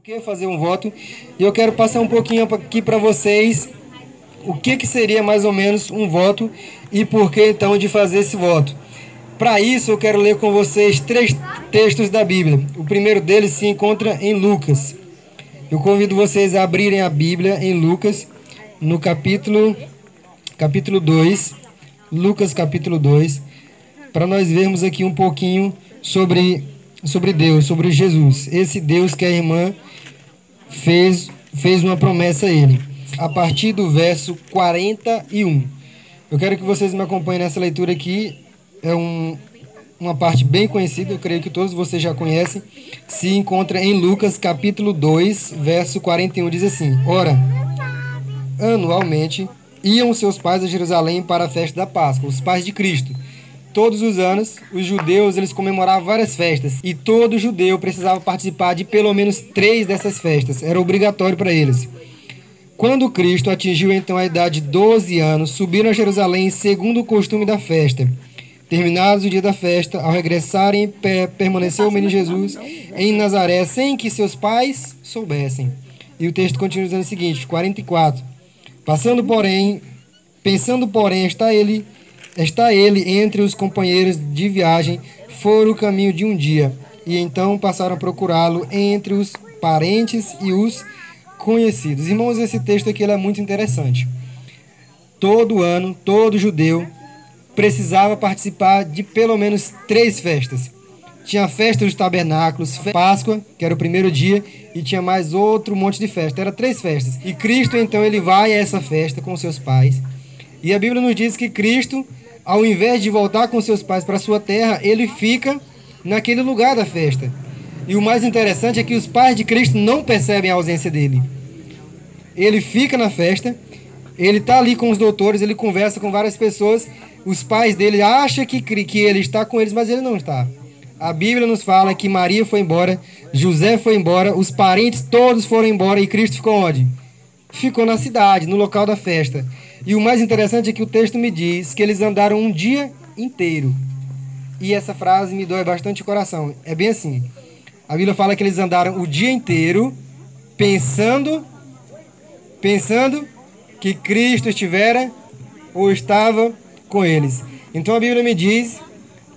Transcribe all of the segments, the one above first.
que fazer um voto, e eu quero passar um pouquinho aqui para vocês o que seria mais ou menos um voto e por que então de fazer esse voto. Para isso eu quero ler com vocês 3 textos da Bíblia. O primeiro deles se encontra em Lucas. Eu convido vocês a abrirem a Bíblia em Lucas, no capítulo 2, Lucas capítulo 2, para nós vermos aqui um pouquinho sobre Deus, sobre Jesus. Esse Deus que a irmã fez uma promessa a ele. A partir do verso 41. Eu quero que vocês me acompanhem nessa leitura aqui. É uma parte bem conhecida, eu creio que todos vocês já conhecem. Se encontra em Lucas capítulo 2, verso 41. Diz assim: Ora, anualmente iam seus pais a Jerusalém para a festa da Páscoa, os pais de Cristo. Todos os anos, os judeus eles comemoravam várias festas e todo judeu precisava participar de pelo menos 3 dessas festas. Era obrigatório para eles. Quando Cristo atingiu então a idade de 12 anos, subiram a Jerusalém segundo o costume da festa. Terminados o dia da festa, ao regressarem, permaneceu o menino Jesus em Nazaré sem que seus pais soubessem. E o texto continua dizendo o seguinte, 44. Pensando, porém, está ele entre os companheiros de viagem, foram o caminho de um dia, e então passaram a procurá-lo entre os parentes e os conhecidos. Irmãos, esse texto aqui é muito interessante. Todo ano, todo judeu precisava participar de pelo menos 3 festas. Tinha a festa dos tabernáculos, Páscoa, que era o primeiro dia, e tinha mais outro monte de festa. Era 3 festas. E Cristo, então, ele vai a essa festa com seus pais. E a Bíblia nos diz que Cristo, ao invés de voltar com seus pais para sua terra, ele fica naquele lugar da festa. E o mais interessante é que os pais de Cristo não percebem a ausência dele. Ele fica na festa, ele está ali com os doutores, ele conversa com várias pessoas. Os pais dele acham que ele está com eles, mas ele não está. A Bíblia nos fala que Maria foi embora, José foi embora, os parentes todos foram embora e Cristo ficou onde? Ficou na cidade, no local da festa. E o mais interessante é que o texto me diz que eles andaram um dia inteiro. E essa frase me dói bastante o coração. É bem assim. A Bíblia fala que eles andaram o dia inteiro pensando que Cristo estivera ou estava com eles. Então a Bíblia me diz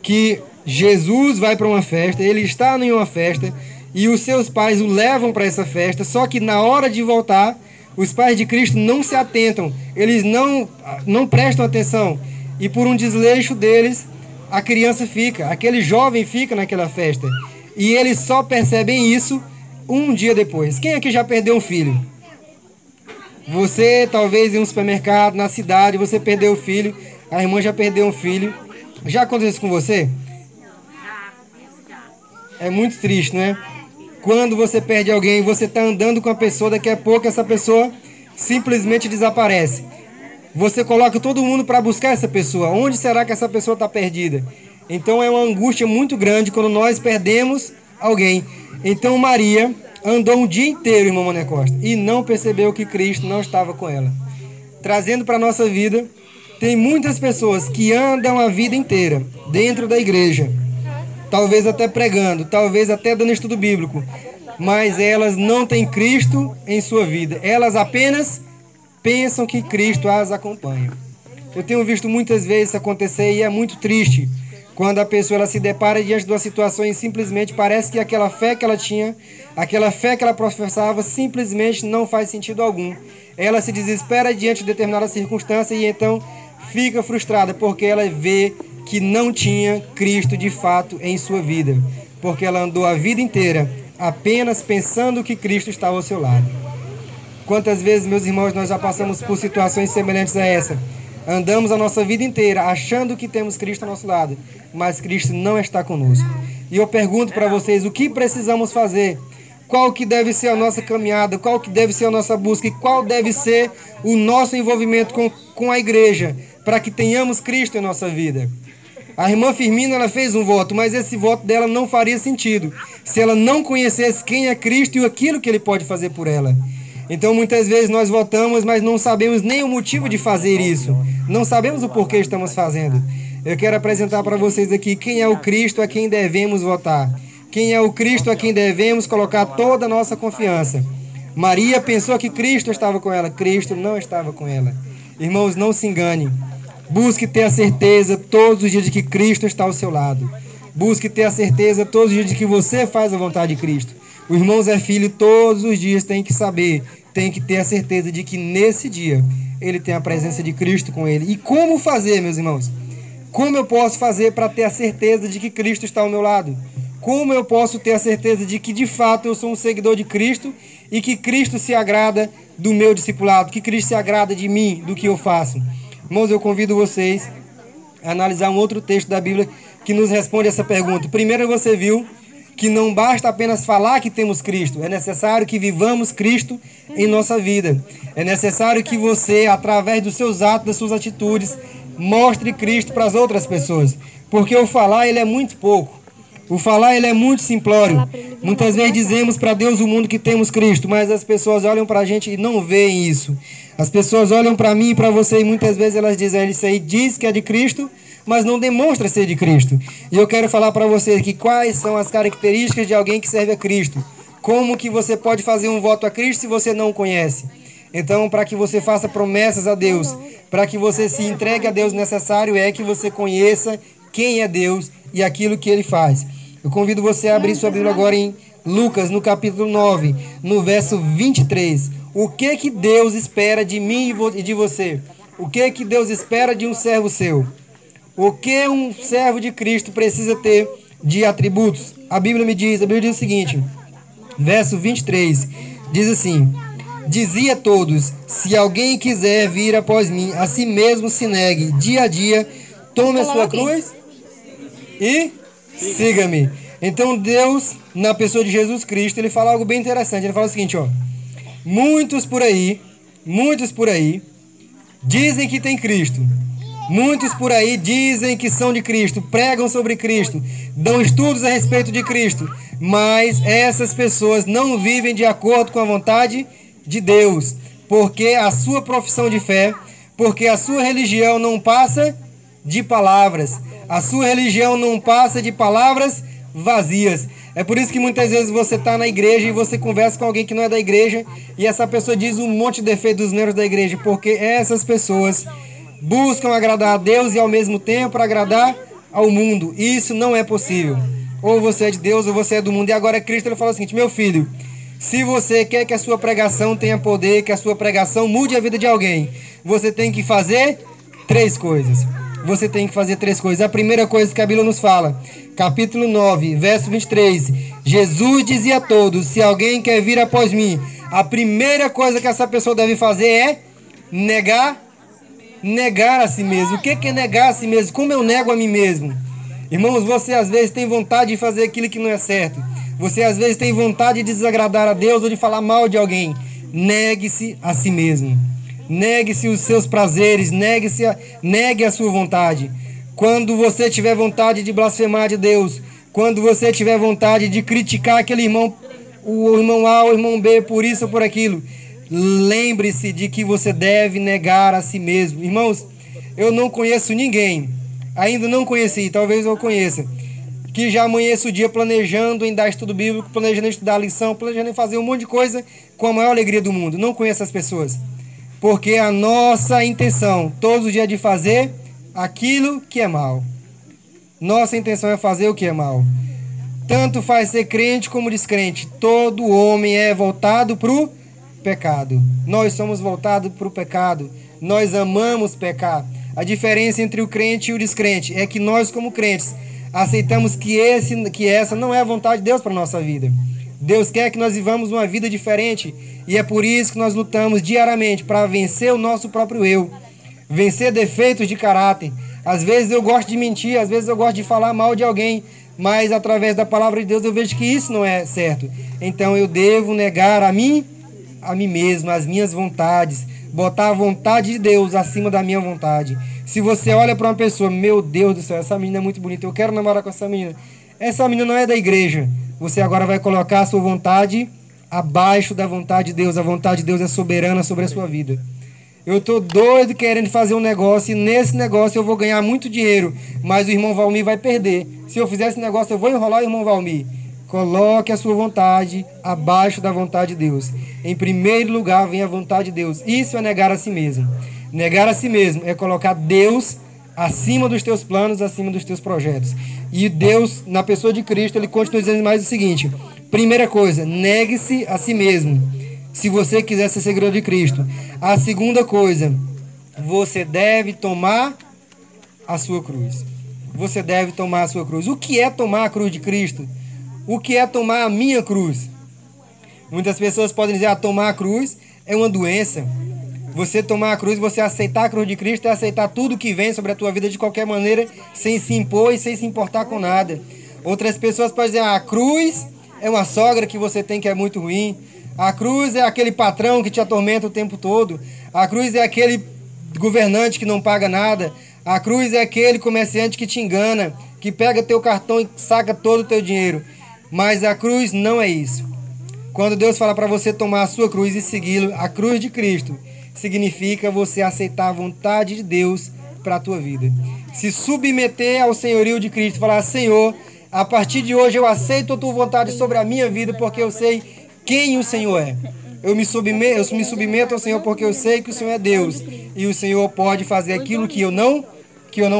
que Jesus vai para uma festa, ele está em uma festa e os seus pais o levam para essa festa, só que na hora de voltar, os pais de Cristo não se atentam, eles não prestam atenção e por um desleixo deles, a criança fica, aquele jovem fica naquela festa e eles só percebem isso um dia depois. Quem aqui já perdeu um filho? Você talvez em um supermercado, na cidade, você perdeu o filho, a irmã já perdeu um filho. Já aconteceu isso com você? É muito triste, não é? Quando você perde alguém, você está andando com a pessoa, daqui a pouco essa pessoa simplesmente desaparece. Você coloca todo mundo para buscar essa pessoa. Onde será que essa pessoa está perdida? Então é uma angústia muito grande quando nós perdemos alguém. Então Maria andou um dia inteiro, irmão Mané Costa, e não percebeu que Cristo não estava com ela. Trazendo para a nossa vida, tem muitas pessoas que andam a vida inteira dentro da igreja, talvez até pregando, talvez até dando estudo bíblico, mas elas não têm Cristo em sua vida. Elas apenas pensam que Cristo as acompanha. Eu tenho visto muitas vezes isso acontecer e é muito triste quando a pessoa ela se depara diante de uma situação e simplesmente parece que aquela fé que ela tinha, aquela fé que ela professava, simplesmente não faz sentido algum. Ela se desespera diante de determinada circunstância e então fica frustrada porque ela vê que não tinha Cristo de fato em sua vida, porque ela andou a vida inteira apenas pensando que Cristo estava ao seu lado. Quantas vezes, meus irmãos, nós já passamos por situações semelhantes a essa? Andamos a nossa vida inteira achando que temos Cristo ao nosso lado, mas Cristo não está conosco. E eu pergunto para vocês, o que precisamos fazer? Qual que deve ser a nossa caminhada? Qual que deve ser a nossa busca? E qual deve ser o nosso envolvimento com a igreja para que tenhamos Cristo em nossa vida? A irmã Firmina ela fez um voto, mas esse voto dela não faria sentido se ela não conhecesse quem é Cristo e aquilo que Ele pode fazer por ela. Então muitas vezes nós votamos, mas não sabemos nem o motivo de fazer isso. Não sabemos o porquê estamos fazendo. Eu quero apresentar para vocês aqui quem é o Cristo a quem devemos votar. Quem é o Cristo a quem devemos colocar toda a nossa confiança? Maria pensou que Cristo estava com ela. Cristo não estava com ela. Irmãos, não se engane. Busque ter a certeza todos os dias de que Cristo está ao seu lado. Busque ter a certeza todos os dias de que você faz a vontade de Cristo. O irmão Zé Filho todos os dias tem que saber, tem que ter a certeza de que nesse dia ele tem a presença de Cristo com ele. E como fazer, meus irmãos? Como eu posso fazer para ter a certeza de que Cristo está ao meu lado? Como eu posso ter a certeza de que de fato eu sou um seguidor de Cristo e que Cristo se agrada do meu discipulado, que Cristo se agrada de mim, do que eu faço? Irmãos, eu convido vocês a analisar um outro texto da Bíblia que nos responde essa pergunta. Primeiro, você viu que não basta apenas falar que temos Cristo, é necessário que vivamos Cristo em nossa vida. É necessário que você, através dos seus atos, das suas atitudes, mostre Cristo para as outras pessoas. Porque o falar, ele é muito pouco. O falar, ele é muito simplório. Muitas vezes dizemos para Deus o mundo que temos Cristo, mas as pessoas olham para a gente e não veem isso. As pessoas olham para mim e para você e muitas vezes elas dizem, isso aí diz que é de Cristo, mas não demonstra ser de Cristo. E eu quero falar para você aqui quais são as características de alguém que serve a Cristo. Como que você pode fazer um voto a Cristo se você não o conhece? Então, para que você faça promessas a Deus, para que você se entregue a Deus, necessário é que você conheça quem é Deus e aquilo que Ele faz. Eu convido você a abrir sua Bíblia agora em Lucas, no capítulo 9, no verso 23. O que Deus espera de mim e de você? O que Deus espera de um servo seu? O que um servo de Cristo precisa ter de atributos? A Bíblia diz o seguinte, verso 23, diz assim: dizia a todos, se alguém quiser vir após mim, a si mesmo se negue, dia a dia, tome a sua cruz e siga-me. Então Deus, na pessoa de Jesus Cristo, ele fala algo bem interessante. Ele fala o seguinte, ó: muitos por aí dizem que tem Cristo. Muitos por aí dizem que são de Cristo, pregam sobre Cristo, dão estudos a respeito de Cristo, mas essas pessoas não vivem de acordo com a vontade de Deus, porque a sua profissão de fé, porque a sua religião não passa de palavras, a sua religião não passa de palavras vazias. É por isso que muitas vezes você está na igreja e você conversa com alguém que não é da igreja e essa pessoa diz um monte de defeitos dos membros da igreja, porque essas pessoas buscam agradar a Deus e ao mesmo tempo agradar ao mundo. Isso não é possível. Ou você é de Deus ou você é do mundo. E agora Cristo ele fala o seguinte: meu filho, se você quer que a sua pregação tenha poder, que a sua pregação mude a vida de alguém, você tem que fazer três coisas. Você tem que fazer três coisas. A primeira coisa que a Bíblia nos fala, capítulo 9, verso 23. Jesus dizia a todos, se alguém quer vir após mim, a primeira coisa que essa pessoa deve fazer é negar a si mesmo. O que é negar a si mesmo? Como eu nego a mim mesmo? Irmãos, você às vezes tem vontade de fazer aquilo que não é certo. Você às vezes tem vontade de desagradar a Deus ou de falar mal de alguém. Negue-se a si mesmo. Negue-se os seus prazeres, negue a sua vontade. Quando você tiver vontade de blasfemar de Deus, quando você tiver vontade de criticar aquele irmão, o irmão A ou o irmão B, por isso ou por aquilo, lembre-se de que você deve negar a si mesmo. Irmãos, eu não conheço ninguém, ainda não conheci, talvez eu conheça, que já amanheça o dia planejando em dar estudo bíblico, planejando em estudar a lição, planejando em fazer um monte de coisa com a maior alegria do mundo. Não conheço as pessoas. Porque a nossa intenção todos os dias é de fazer aquilo que é mal. Nossa intenção é fazer o que é mal. Tanto faz ser crente como descrente. Todo homem é voltado para o pecado. Nós somos voltados para o pecado. Nós amamos pecar. A diferença entre o crente e o descrente é que nós, como crentes, aceitamos que essa não é a vontade de Deus para a nossa vida. Deus quer que nós vivamos uma vida diferente e é por isso que nós lutamos diariamente para vencer o nosso próprio eu, vencer defeitos de caráter. Às vezes eu gosto de mentir, às vezes eu gosto de falar mal de alguém, mas através da palavra de Deus eu vejo que isso não é certo. Então eu devo negar a mim mesmo, as minhas vontades, botar a vontade de Deus acima da minha vontade. Se você olha para uma pessoa, meu Deus do céu, essa menina é muito bonita, eu quero namorar com essa menina. Essa menina não é da igreja. Você agora vai colocar a sua vontade abaixo da vontade de Deus. A vontade de Deus é soberana sobre a sua vida. Eu estou doido querendo fazer um negócio e nesse negócio eu vou ganhar muito dinheiro, mas o irmão Valmir vai perder. Se eu fizer esse negócio eu vou enrolar o irmão Valmir. Coloque a sua vontade abaixo da vontade de Deus. Em primeiro lugar vem a vontade de Deus. Isso é negar a si mesmo. Negar a si mesmo é colocar Deus acima dos teus planos, acima dos teus projetos. E Deus, na pessoa de Cristo, ele continua dizendo mais o seguinte: primeira coisa, negue-se a si mesmo, se você quiser ser seguidor de Cristo. A segunda coisa, você deve tomar a sua cruz. Você deve tomar a sua cruz. O que é tomar a cruz de Cristo? O que é tomar a minha cruz? Muitas pessoas podem dizer, tomar a cruz é uma doença. Você tomar a cruz, você aceitar a cruz de Cristo é aceitar tudo que vem sobre a tua vida de qualquer maneira, sem se impor e sem se importar com nada. Outras pessoas podem dizer, a cruz é uma sogra que você tem que é muito ruim. A cruz é aquele patrão que te atormenta o tempo todo. A cruz é aquele governante que não paga nada. A cruz é aquele comerciante que te engana, que pega teu cartão e saca todo o teu dinheiro. Mas a cruz não é isso. Quando Deus fala para você tomar a sua cruz e segui-lo, a cruz de Cristo significa você aceitar a vontade de Deus para a tua vida. Se submeter ao senhorio de Cristo, falar, Senhor, a partir de hoje eu aceito a tua vontade sobre a minha vida porque eu sei quem o Senhor é. Eu me submeto ao Senhor porque eu sei que o Senhor é Deus e o Senhor pode fazer aquilo que eu não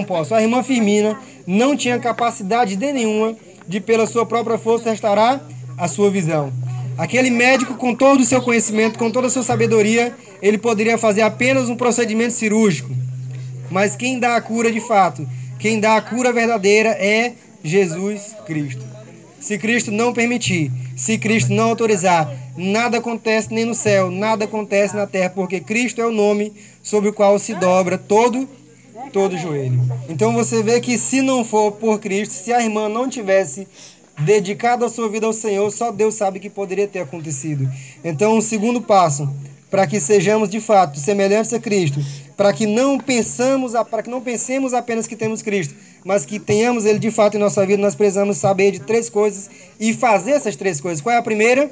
posso. A irmã Firmina não tinha capacidade de nenhuma de pela sua própria força restaurar a sua visão. Aquele médico, com todo o seu conhecimento, com toda a sua sabedoria, ele poderia fazer apenas um procedimento cirúrgico. Mas quem dá a cura de fato, quem dá a cura verdadeira é Jesus Cristo. Se Cristo não permitir, se Cristo não autorizar, nada acontece nem no céu, nada acontece na terra, porque Cristo é o nome sobre o qual se dobra todo joelho. Então você vê que se não for por Cristo, se a irmã não tivesse dedicado a sua vida ao Senhor, só Deus sabe que poderia ter acontecido. Então, o segundo passo, para que sejamos de fato semelhantes a Cristo, para que não pensemos apenas que temos Cristo, mas que tenhamos Ele de fato em nossa vida, nós precisamos saber de 3 coisas e fazer essas 3 coisas. Qual é a primeira?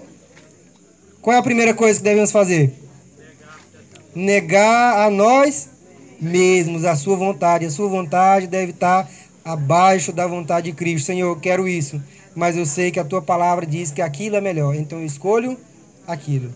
Qual é a primeira coisa que devemos fazer? Negar a nós mesmos a sua vontade. A sua vontade deve estar abaixo da vontade de Cristo. Senhor, eu quero isso, mas eu sei que a tua palavra diz que aquilo é melhor, então eu escolho aquilo.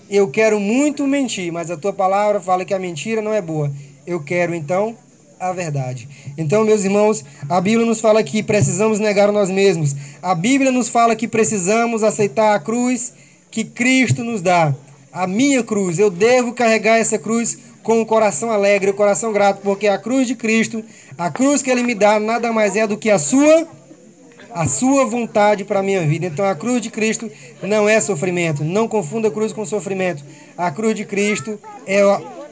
Eu quero muito mentir, mas a tua palavra fala que a mentira não é boa. Eu quero, então, a verdade. Então, meus irmãos, a Bíblia nos fala que precisamos negar a nós mesmos. A Bíblia nos fala que precisamos aceitar a cruz que Cristo nos dá. A minha cruz, eu devo carregar essa cruz com o coração alegre, o coração grato, porque a cruz de Cristo, a cruz que Ele me dá, nada mais é do que a sua vontade para a minha vida. Então a cruz de Cristo não é sofrimento. Não confunda a cruz com sofrimento. A cruz de Cristo é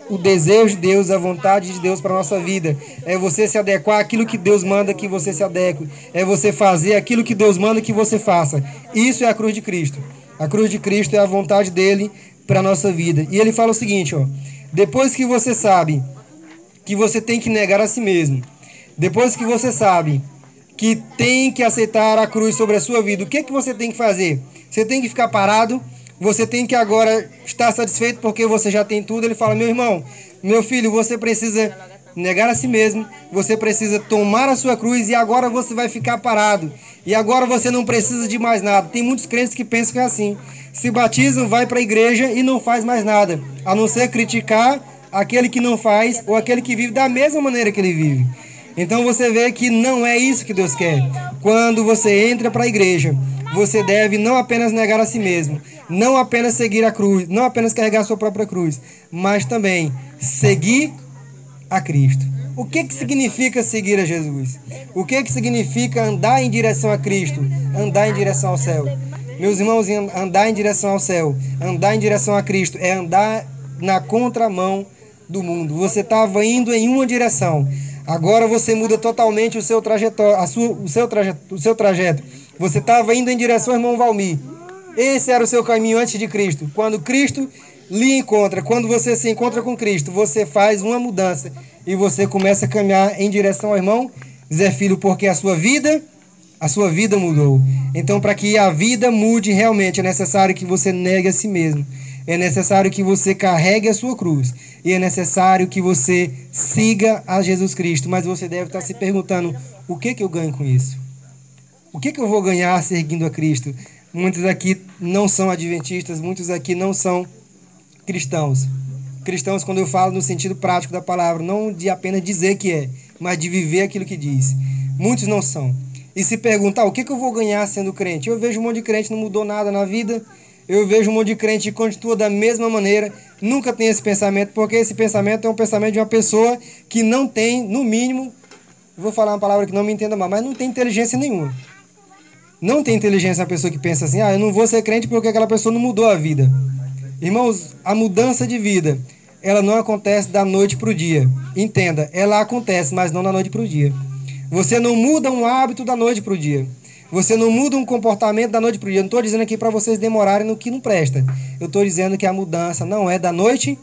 o desejo de Deus, a vontade de Deus para a nossa vida. É você se adequar àquilo que Deus manda que você se adeque. É você fazer aquilo que Deus manda que você faça. Isso é a cruz de Cristo. A cruz de Cristo é a vontade dele para a nossa vida. E ele fala o seguinte, depois que você sabe que você tem que negar a si mesmo, depois que você sabe que tem que aceitar a cruz sobre a sua vida, o que você tem que fazer? Você tem que ficar parado, você tem que agora estar satisfeito porque você já tem tudo. Ele fala, meu irmão, meu filho, você precisa negar a si mesmo, você precisa tomar a sua cruz e agora você vai ficar parado. E agora você não precisa de mais nada. Tem muitos crentes que pensam que é assim. Se batizam, vai para a igreja e não faz mais nada, a não ser criticar aquele que não faz ou aquele que vive da mesma maneira que ele vive. Então você vê que não é isso que Deus quer. Quando você entra para a igreja, você deve não apenas negar a si mesmo, não apenas seguir a cruz, não apenas carregar a sua própria cruz, mas também seguir a Cristo. O que significa seguir a Jesus? O que significa andar em direção a Cristo? Andar em direção ao céu. Meus irmãos, andar em direção ao céu, andar em direção a Cristo, é andar na contramão do mundo. Você estava indo em uma direção, agora você muda totalmente o seu trajeto. Você estava indo em direção ao irmão Valmir. Esse era o seu caminho antes de Cristo. Quando Cristo lhe encontra, quando você se encontra com Cristo, você faz uma mudança e você começa a caminhar em direção ao irmão Zé Filho, porque a sua vida mudou. Então, para que a vida mude realmente, é necessário que você negue a si mesmo. É necessário que você carregue a sua cruz. E é necessário que você siga a Jesus Cristo. Mas você deve estar se perguntando, o que eu ganho com isso? O que eu vou ganhar seguindo a Cristo? Muitos aqui não são adventistas, muitos aqui não são cristãos. Cristãos, quando eu falo no sentido prático da palavra, não de apenas dizer que é, mas de viver aquilo que diz. Muitos não são. E se perguntar, o que eu vou ganhar sendo crente? Eu vejo um monte de crente que não mudou nada na vida. Eu vejo um monte de crente que continua da mesma maneira. Nunca tem esse pensamento, porque esse pensamento é um pensamento de uma pessoa que não tem, no mínimo, vou falar uma palavra que não me entenda mal, mas não tem inteligência nenhuma. Não tem inteligência a pessoa que pensa assim, eu não vou ser crente porque aquela pessoa não mudou a vida. Irmãos, a mudança de vida, ela não acontece da noite para o dia. Entenda, ela acontece, mas não da noite para o dia. Você não muda um hábito da noite para o dia. Você não muda um comportamento da noite para o dia. Eu não estou dizendo aqui para vocês demorarem no que não presta. Eu estou dizendo que a mudança não é da noite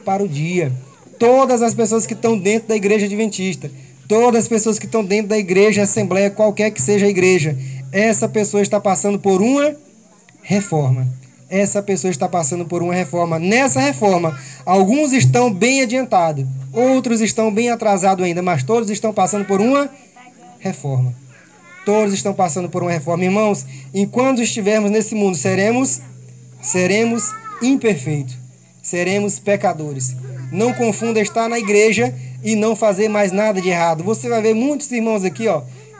para o dia. Todas as pessoas que estão dentro da igreja adventista, todas as pessoas que estão dentro da igreja, assembleia, qualquer que seja a igreja, essa pessoa está passando por uma reforma. Essa pessoa está passando por uma reforma. Nessa reforma, alguns estão bem adiantados, outros estão bem atrasados ainda, mas todos estão passando por uma reforma. Todos estão passando por uma reforma. Irmãos, enquanto estivermos nesse mundo, seremos imperfeitos, seremos pecadores. Não confunda estar na igreja e não fazer mais nada de errado. Você vai ver muitos irmãos aqui,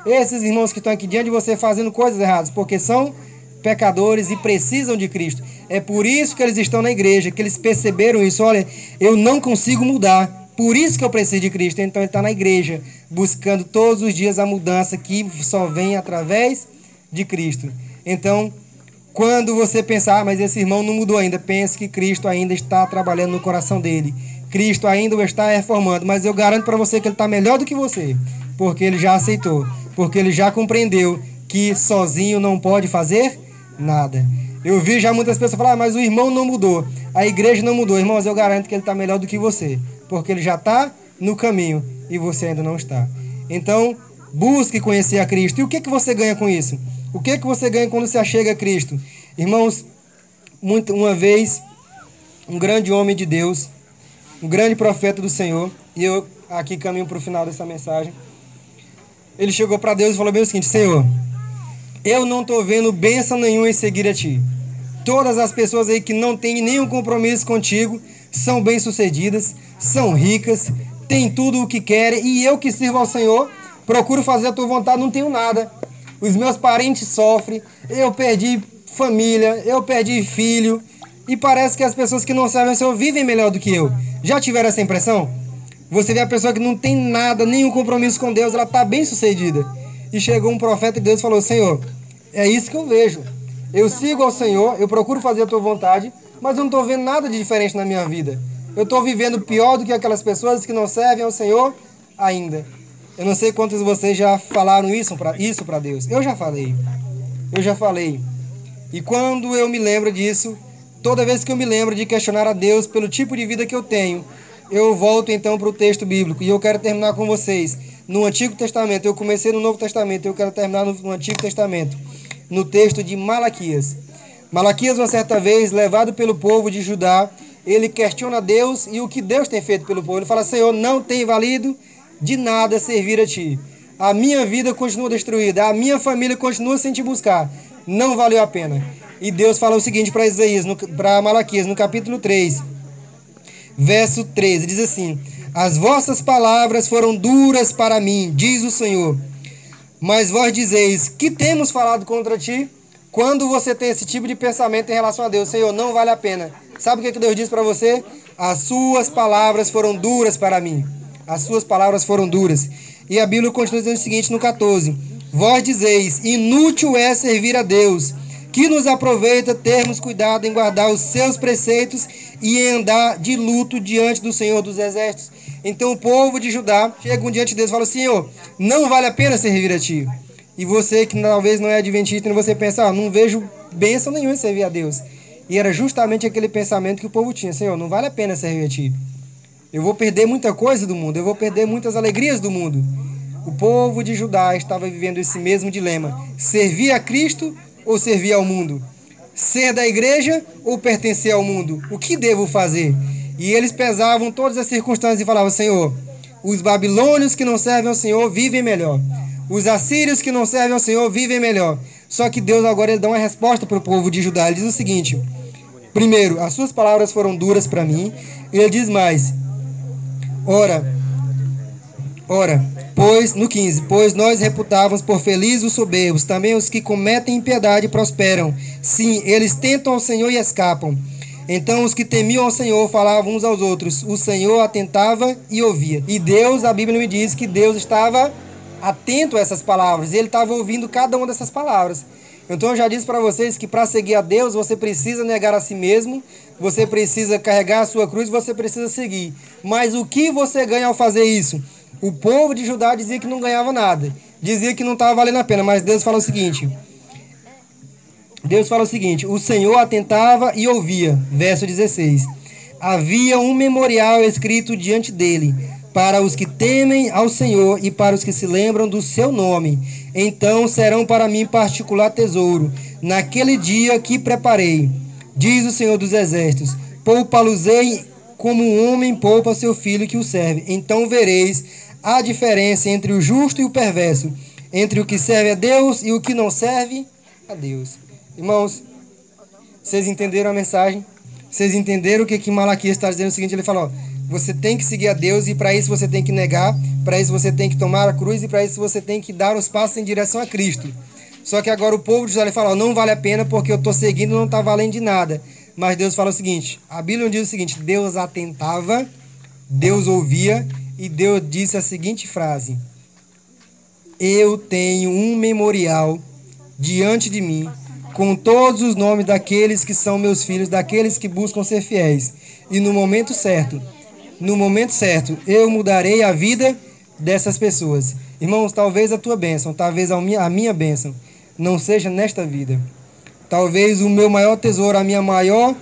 esses irmãos que estão aqui diante de você fazendo coisas erradas, porque são pecadores e precisam de Cristo. É por isso que eles estão na igreja, que eles perceberam isso. Olha, eu não consigo mudar, por isso que eu preciso de Cristo. Então ele está na igreja, buscando todos os dias a mudança que só vem através de Cristo. Então, quando você pensar, mas esse irmão não mudou ainda, pense que Cristo ainda está trabalhando no coração dele. Cristo ainda o está reformando, mas eu garanto para você que ele está melhor do que você, porque ele já aceitou, porque ele já compreendeu que sozinho não pode fazer nada. Eu vi já muitas pessoas falar, mas o irmão não mudou, a igreja não mudou. Irmãos, eu garanto que ele está melhor do que você, porque ele já está no caminho e você ainda não está. Então, busque conhecer a Cristo. E o que você ganha com isso? O que você ganha quando se achega a Cristo? Irmãos, uma vez, um grande homem de Deus, um grande profeta do Senhor, e eu aqui caminho para o final dessa mensagem, ele chegou para Deus e falou bem o seguinte: Senhor, eu não estou vendo bênção nenhuma em seguir a Ti. Todas as pessoas aí que não têm nenhum compromisso contigo são bem-sucedidas, são ricas, têm tudo o que querem, e eu que sirvo ao Senhor, procuro fazer a Tua vontade, não tenho nada. Os meus parentes sofrem, eu perdi família, eu perdi filho, e parece que as pessoas que não servem ao Senhor vivem melhor do que eu. Já tiveram essa impressão? Você vê a pessoa que não tem nada, nenhum compromisso com Deus, ela está bem-sucedida. E chegou um profeta de Deus e falou: Senhor, é isso que eu vejo. Eu sigo ao Senhor, eu procuro fazer a Tua vontade, mas eu não estou vendo nada de diferente na minha vida. Eu estou vivendo pior do que aquelas pessoas que não servem ao Senhor ainda. Eu não sei quantos de vocês já falaram isso para Deus. Eu já falei. E quando eu me lembro disso, toda vez que eu me lembro de questionar a Deus pelo tipo de vida que eu tenho, eu volto então para o texto bíblico. E eu quero terminar com vocês no Antigo Testamento. Eu comecei no Novo Testamento, eu quero terminar no Antigo Testamento, no texto de Malaquias. Malaquias, uma certa vez, levado pelo povo de Judá, ele questiona Deus e o que Deus tem feito pelo povo. Ele fala: Senhor, não tem valido de nada servir a Ti. A minha vida continua destruída, a minha família continua sem Te buscar. Não valeu a pena. E Deus fala o seguinte para Isaías, para Malaquias, no capítulo 3, verso 13, diz assim: As vossas palavras foram duras para mim, diz o Senhor. Mas vós dizeis: que temos falado contra Ti? Quando você tem esse tipo de pensamento em relação a Deus: Senhor, não vale a pena. Sabe o que Deus diz para você? As suas palavras foram duras para mim. As suas palavras foram duras. E a Bíblia continua dizendo o seguinte no 14: Vós dizeis: inútil é servir a Deus. Que nos aproveita termos cuidado em guardar os seus preceitos e em andar de luto diante do Senhor dos Exércitos. Então o povo de Judá chega diante de Deus e fala: Senhor, não vale a pena servir a Ti. E você que talvez não é adventista, você pensa: não vejo bênção nenhuma em servir a Deus. E era justamente aquele pensamento que o povo tinha: Senhor, não vale a pena servir a Ti. Eu vou perder muita coisa do mundo, eu vou perder muitas alegrias do mundo. O povo de Judá estava vivendo esse mesmo dilema: servir a Cristo ou servir ao mundo? Ser da igreja ou pertencer ao mundo? O que devo fazer? E eles pesavam todas as circunstâncias e falavam: Senhor, os babilônios que não servem ao Senhor vivem melhor. Os assírios que não servem ao Senhor vivem melhor. Só que Deus agora ele dá uma resposta para o povo de Judá. Ele diz o seguinte: primeiro, as suas palavras foram duras para mim. E ele diz mais: ora, pois, no 15, pois nós reputávamos por felizes os soberbos, também os que cometem impiedade prosperam. Sim, eles tentam ao Senhor e escapam. Então os que temiam ao Senhor falavam uns aos outros. O Senhor atentava e ouvia. E Deus, a Bíblia me diz que Deus estava atento a essas palavras. Ele estava ouvindo cada uma dessas palavras. Então eu já disse para vocês que para seguir a Deus você precisa negar a si mesmo, você precisa carregar a sua cruz, você precisa seguir. Mas o que você ganha ao fazer isso? O povo de Judá dizia que não ganhava nada, dizia que não estava valendo a pena, mas Deus fala o seguinte: o Senhor atentava e ouvia. Verso 16. Havia um memorial escrito diante dele, para os que temem ao Senhor e para os que se lembram do seu nome. Então serão para mim particular tesouro, naquele dia que preparei, diz o Senhor dos Exércitos. Poupa-los-ei como um homem poupa seu filho que o serve. Então vereis a diferença entre o justo e o perverso, entre o que serve a Deus e o que não serve a Deus. Irmãos, vocês entenderam a mensagem? Vocês entenderam o que Malaquias está dizendo? O seguinte, ele fala, ó, você tem que seguir a Deus e para isso você tem que negar, para isso você tem que tomar a cruz e para isso você tem que dar os passos em direção a Cristo. Só que agora o povo de Israel fala, ó, não vale a pena porque eu estou seguindo, não está valendo de nada. Mas Deus fala o seguinte, a Bíblia diz o seguinte: Deus atentava, Deus ouvia e Deus disse a seguinte frase: eu tenho um memorial diante de mim com todos os nomes daqueles que são meus filhos, daqueles que buscam ser fiéis. E no momento certo, eu mudarei a vida dessas pessoas. Irmãos, talvez a tua bênção, talvez a minha bênção não seja nesta vida. Talvez o meu maior tesouro, a minha maior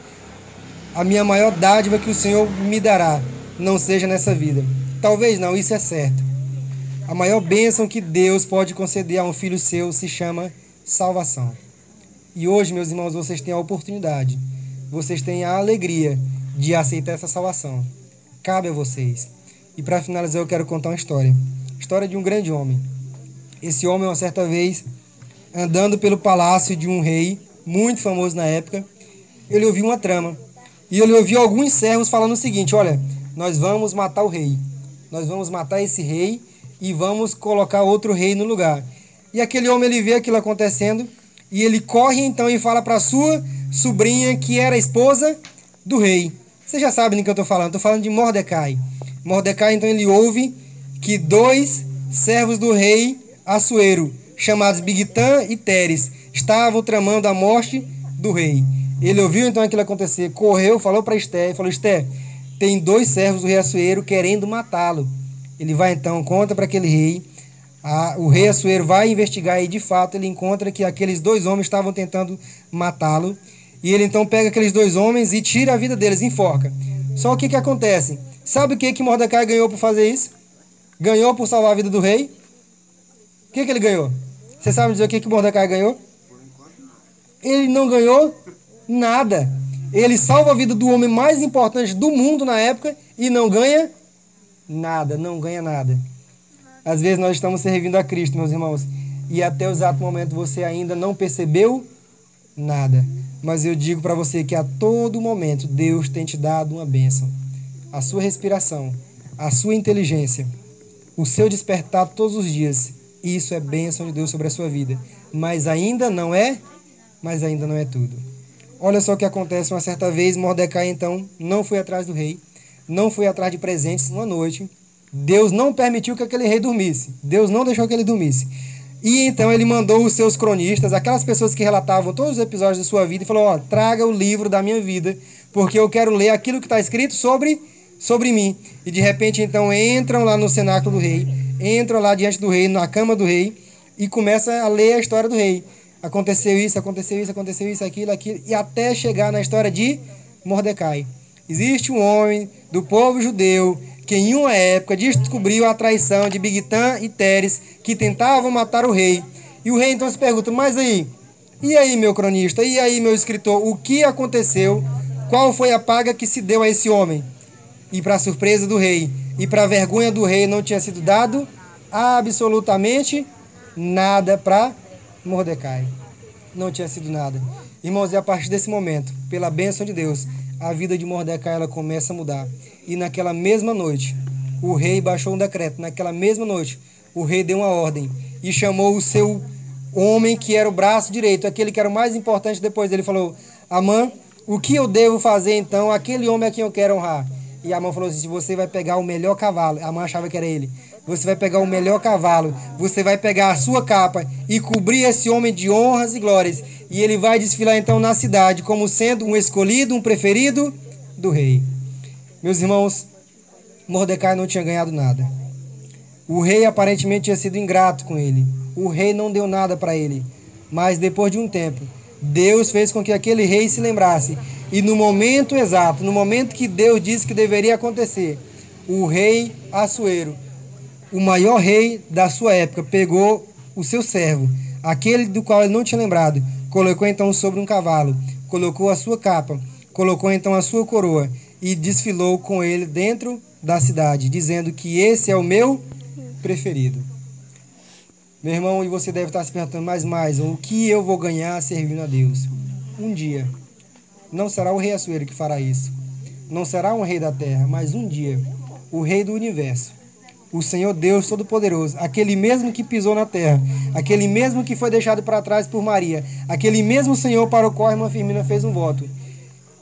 dádiva que o Senhor me dará não seja nessa vida. Talvez não, isso é certo. A maior bênção que Deus pode conceder a um filho seu se chama salvação. E hoje, meus irmãos, vocês têm a oportunidade, vocês têm a alegria de aceitar essa salvação. Cabe a vocês. E para finalizar, eu quero contar uma história. História de um grande homem. Esse homem, uma certa vez, andando pelo palácio de um rei, muito famoso na época, ele ouviu uma trama. E ele ouviu alguns servos falando o seguinte: olha, nós vamos matar o rei. Nós vamos matar esse rei e vamos colocar outro rei no lugar. E aquele homem, ele vê aquilo acontecendo e ele corre então e fala para sua sobrinha, que era a esposa do rei. Você já sabe do que eu estou falando. Estou falando de Mordecai. Mordecai, então, ele ouve que 2 servos do rei Assuero, chamados Bigtã e Teres, estavam tramando a morte do rei. Ele ouviu então aquilo acontecer, correu, falou para Esther, falou: Esther, tem 2 servos do rei Assuero querendo matá-lo. Ele vai então, conta para aquele rei, o rei Assuero vai investigar e de fato ele encontra que aqueles 2 homens estavam tentando matá-lo. E ele então pega aqueles 2 homens e tira a vida deles, enforca. Só o que acontece? Sabe o que Mordecai ganhou por fazer isso? Ganhou por salvar a vida do rei? O que ele ganhou? Você sabe dizer o que Mordecai ganhou? Ele não ganhou nada. Ele salva a vida do homem mais importante do mundo na época e não ganha nada, não ganha nada. Às vezes nós estamos servindo a Cristo, meus irmãos, e até o exato momento você ainda não percebeu nada. Mas eu digo para você que a todo momento Deus tem te dado uma bênção. A sua respiração, a sua inteligência, o seu despertar todos os dias, isso é bênção de Deus sobre a sua vida. Mas ainda não é tudo. Olha só o que acontece uma certa vez. Mordecai então não foi atrás do rei, não foi atrás de presentes uma noite. Deus não permitiu que aquele rei dormisse. Deus não deixou que ele dormisse. E então ele mandou os seus cronistas, aquelas pessoas que relatavam todos os episódios da sua vida, e falou: ó, traga o livro da minha vida, porque eu quero ler aquilo que está escrito sobre mim. E de repente então entram lá no cenáculo do rei, entram lá diante do rei, na cama do rei, e começam a ler a história do rei. Aconteceu isso, aquilo, e até chegar na história de Mordecai. Existe um homem do povo judeu que em uma época descobriu a traição de Bigtã e Teres, que tentavam matar o rei. E o rei então se pergunta: mas e aí meu cronista, e aí meu escritor, o que aconteceu? Qual foi a paga que se deu a esse homem? E para a surpresa do rei, e para a vergonha do rei, não tinha sido dado absolutamente nada para Mordecai. Não tinha sido nada. Irmãos, e a partir desse momento, pela bênção de Deus, a vida de Mordecai ela começa a mudar. E naquela mesma noite, o rei baixou um decreto. Naquela mesma noite, o rei deu uma ordem e chamou o seu homem que era o braço direito, aquele que era o mais importante depois dele. Falou: Amã, o que eu devo fazer então? Aquele homem a quem eu quero honrar. E Amã falou assim: você vai pegar o melhor cavalo. Amã achava que era ele. Você vai pegar o melhor cavalo, você vai pegar a sua capa e cobrir esse homem de honras e glórias. E ele vai desfilar então na cidade como sendo um escolhido, um preferido do rei. Meus irmãos, Mordecai não tinha ganhado nada. O rei aparentemente tinha sido ingrato com ele. O rei não deu nada para ele. Mas depois de um tempo, Deus fez com que aquele rei se lembrasse. E no momento exato, no momento que Deus disse que deveria acontecer, o rei Assuero, o maior rei da sua época, pegou o seu servo, aquele do qual ele não tinha lembrado, colocou então sobre um cavalo, colocou a sua capa, colocou então a sua coroa e desfilou com ele dentro da cidade, dizendo que esse é o meu preferido. Meu irmão, e você deve estar se perguntando mais, o que eu vou ganhar servindo a Deus? Um dia, não será o rei Assuero que fará isso, não será um rei da terra, mas um dia, o rei do universo, o Senhor Deus Todo-Poderoso, aquele mesmo que pisou na terra, aquele mesmo que foi deixado para trás por Maria, aquele mesmo Senhor para o qual a irmã Firmina fez um voto,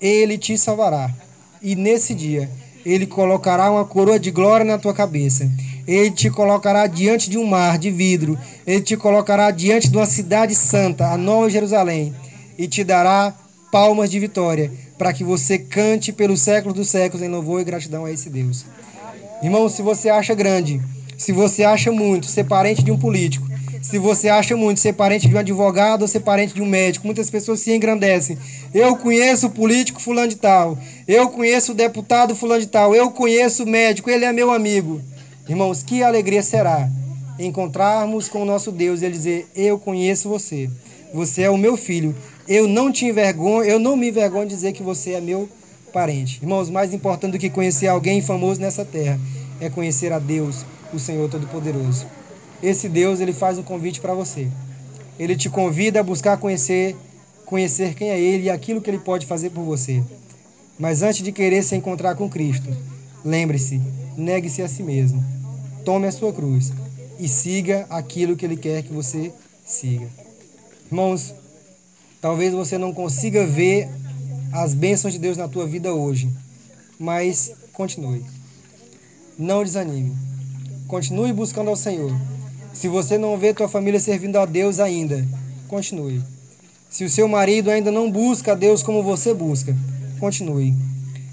Ele te salvará. E nesse dia, Ele colocará uma coroa de glória na tua cabeça. Ele te colocará diante de um mar de vidro. Ele te colocará diante de uma cidade santa, a Nova Jerusalém, e te dará palmas de vitória, para que você cante pelos séculos dos séculos em louvor e gratidão a esse Deus. Irmão, se você acha grande, se você acha muito ser parente de um político, se você acha muito ser parente de um advogado ou ser parente de um médico, muitas pessoas se engrandecem. Eu conheço o político fulano de tal, eu conheço o deputado fulano de tal, eu conheço o médico, ele é meu amigo. Irmãos, que alegria será encontrarmos com o nosso Deus e Ele dizer: eu conheço você, você é o meu filho, eu não me envergonho de dizer que você é meu parente. Irmãos, mais importante do que conhecer alguém famoso nessa terra é conhecer a Deus, o Senhor Todo-Poderoso. Esse Deus, Ele faz um convite para você. Ele te convida a buscar conhecer quem é Ele e aquilo que Ele pode fazer por você. Mas antes de querer se encontrar com Cristo, lembre-se, negue-se a si mesmo, tome a sua cruz e siga aquilo que Ele quer que você siga. Irmãos, talvez você não consiga ver as bênçãos de Deus na tua vida hoje, mas continue. Não desanime. Continue buscando ao Senhor. Se você não vê tua família servindo a Deus ainda, continue. Se o seu marido ainda não busca a Deus como você busca, continue.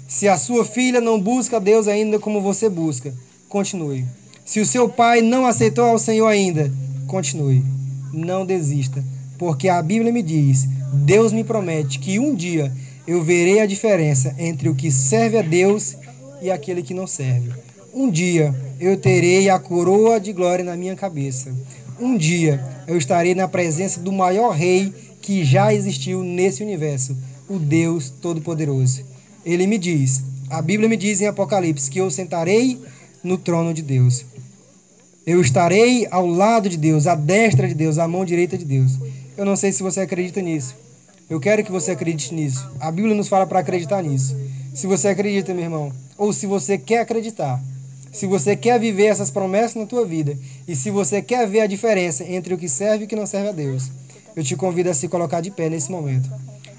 Se a sua filha não busca a Deus ainda como você busca, continue. Se o seu pai não aceitou ao Senhor ainda, continue. Não desista, porque a Bíblia me diz, Deus me promete que um dia eu verei a diferença entre o que serve a Deus e aquele que não serve. Um dia eu terei a coroa de glória na minha cabeça. Um dia eu estarei na presença do maior rei que já existiu nesse universo, o Deus Todo-Poderoso. Ele me diz, a Bíblia me diz em Apocalipse, que eu sentarei no trono de Deus. Eu estarei ao lado de Deus, à destra de Deus, à mão direita de Deus. Eu não sei se você acredita nisso. Eu quero que você acredite nisso. A Bíblia nos fala para acreditar nisso. Se você acredita, meu irmão, ou se você quer acreditar, se você quer viver essas promessas na tua vida, e se você quer ver a diferença entre o que serve e o que não serve a Deus, eu te convido a se colocar de pé nesse momento.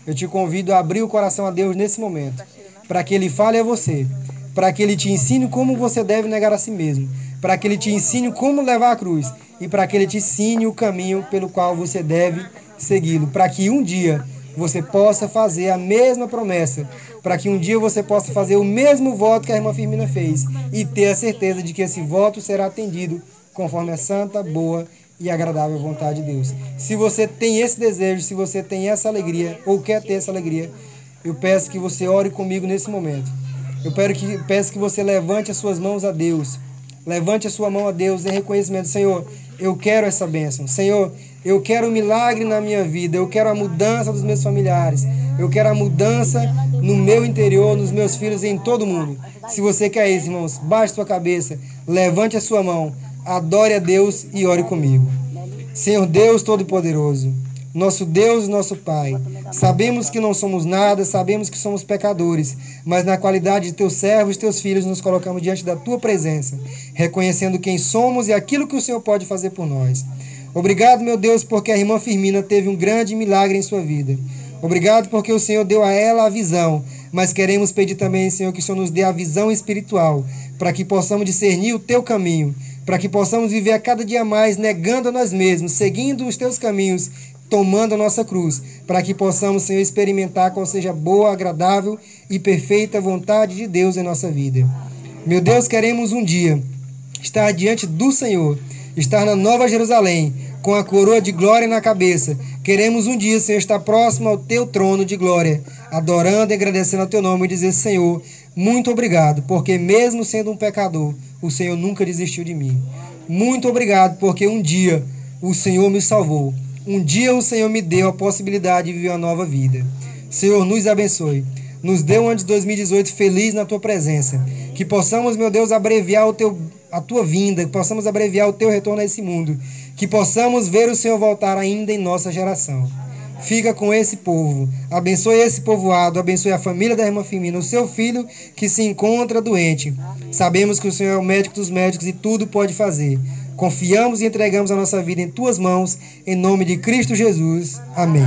Eu te convido a abrir o coração a Deus nesse momento, para que Ele fale a você, para que Ele te ensine como você deve negar a si mesmo, para que Ele te ensine como levar a cruz, e para que Ele te ensine o caminho pelo qual você deve segui-lo, para que um dia você possa fazer a mesma promessa, para que um dia você possa fazer o mesmo voto que a irmã Firmina fez e ter a certeza de que esse voto será atendido conforme a santa, boa e agradável vontade de Deus. Se você tem esse desejo, se você tem essa alegria ou quer ter essa alegria, eu peço que você ore comigo nesse momento. Eu peço que você levante as suas mãos a Deus. Levante a sua mão a Deus em reconhecimento. Senhor, eu quero essa bênção. Senhor, eu quero um milagre na minha vida. Eu quero a mudança dos meus familiares. Eu quero a mudança no meu interior, nos meus filhos e em todo mundo. Se você quer isso, irmãos, baixe sua cabeça, levante a sua mão, adore a Deus e ore comigo. Senhor Deus Todo-Poderoso, nosso Deus e nosso Pai, sabemos que não somos nada, sabemos que somos pecadores, mas na qualidade de teus servos e teus filhos nos colocamos diante da tua presença, reconhecendo quem somos e aquilo que o Senhor pode fazer por nós. Obrigado, meu Deus, porque a irmã Firmina teve um grande milagre em sua vida. Obrigado porque o Senhor deu a ela a visão, mas queremos pedir também, Senhor, que o Senhor nos dê a visão espiritual, para que possamos discernir o teu caminho, para que possamos viver a cada dia mais negando a nós mesmos, seguindo os teus caminhos, tomando a nossa cruz, para que possamos, Senhor, experimentar qual seja a boa, agradável e perfeita vontade de Deus em nossa vida. Meu Deus, queremos um dia estar diante do Senhor, estar na Nova Jerusalém, com a coroa de glória na cabeça. Queremos um dia, Senhor, estar próximo ao teu trono de glória, adorando e agradecendo ao teu nome e dizer, Senhor, muito obrigado, porque mesmo sendo um pecador, o Senhor nunca desistiu de mim. Muito obrigado, porque um dia o Senhor me salvou. Um dia o Senhor me deu a possibilidade de viver uma nova vida. Senhor, nos abençoe. Nos dê um ano de 2018 feliz na tua presença. Que possamos, meu Deus, abreviar a tua vinda, que possamos abreviar o teu retorno a esse mundo. Que possamos ver o Senhor voltar ainda em nossa geração. Fica com esse povo. Abençoe esse povoado, abençoe a família da irmã Firmina, o seu filho que se encontra doente. Sabemos que o Senhor é o médico dos médicos e tudo pode fazer. Confiamos e entregamos a nossa vida em tuas mãos, em nome de Cristo Jesus. Amém.